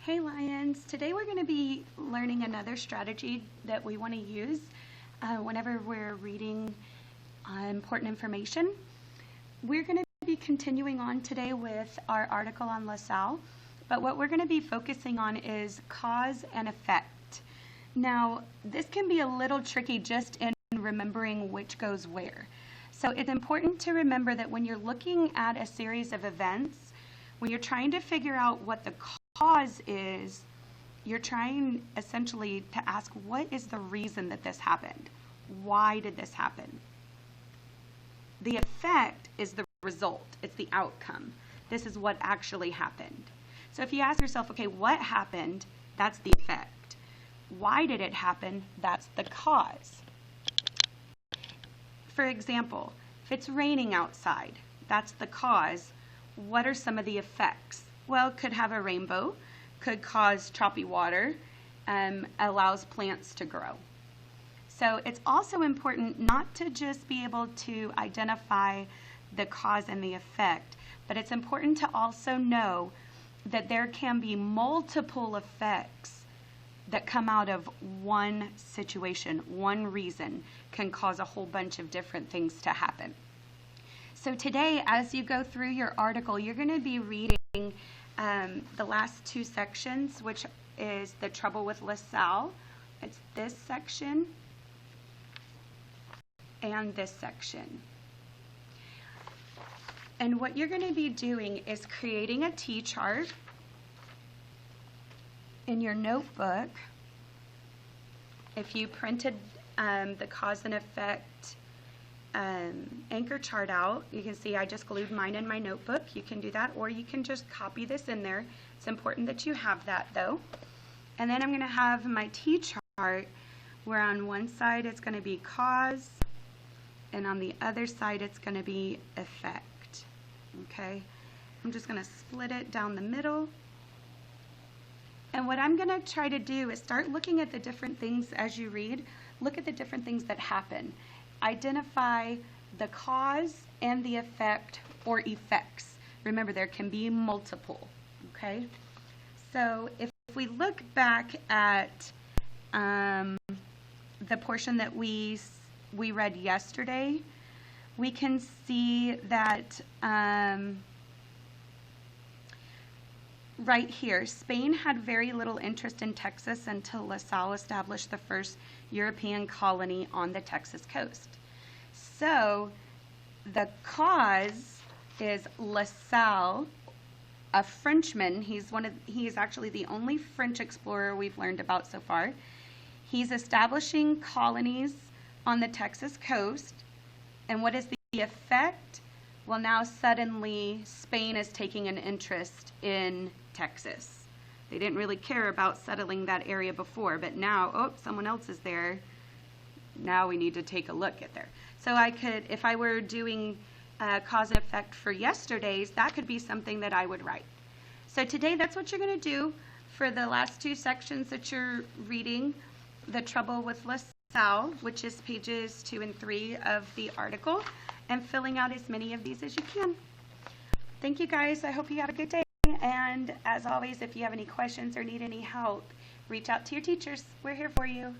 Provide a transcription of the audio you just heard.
Hey Lions, today we're going to be learning another strategy that we want to use whenever we're reading important information. We're going to be continuing on today with our article on LaSalle, but what we're going to be focusing on is cause and effect. Now, this can be a little tricky just in remembering which goes where. So it's important to remember that when you're looking at a series of events, when you're trying to figure out what the cause is, you're trying essentially to ask, what is the reason that this happened? Why did this happen? The effect is the result. It's the outcome. This is what actually happened. So if you ask yourself, okay, what happened? That's the effect. Why did it happen? That's the cause. For example, if it's raining outside, that's the cause. What are some of the effects? Well, it could have a rainbow, could cause choppy water, allows plants to grow. So it's also important not to just be able to identify the cause and the effect, but it's important to also know that there can be multiple effects that come out of one situation. One reason can cause a whole bunch of different things to happen. So today, as you go through your article, you're going to be reading the last two sections, which is the trouble with LaSalle. It's this section and this section. And what you're going to be doing is creating a T-chart in your notebook. If you printed the cause and effect anchor chart out, you can see I just glued mine in my notebook. You can do that, or you can just copy this in there. It's important that you have that though. And then I'm going to have my T-chart where on one side it's going to be cause and on the other side it's going to be effect. Okay, I'm just going to split it down the middle. And what I'm going to try to do is start looking at the different things as you read. Look at the different things that happen. Identify the cause and the effect or effects. Remember, there can be multiple, okay? So if we look back at the portion that we read yesterday, we can see that right here, Spain had very little interest in Texas until LaSalle established the first European colony on the Texas coast. So the cause is LaSalle, a Frenchman. He is actually the only French explorer we've learned about so far. He's establishing colonies on the Texas coast. And what is the effect? Well, now suddenly Spain is taking an interest in Texas. They didn't really care about settling that area before, but now, oh, someone else is there. Now we need to take a look at there. So I could, if I were doing cause and effect for yesterday's, that could be something that I would write. So today, that's what you're going to do for the last two sections that you're reading, The Trouble with LaSalle, which is pages 2 and 3 of the article, and filling out as many of these as you can. Thank you guys. I hope you have a good day. And as always, if you have any questions or need any help, reach out to your teachers. We're here for you.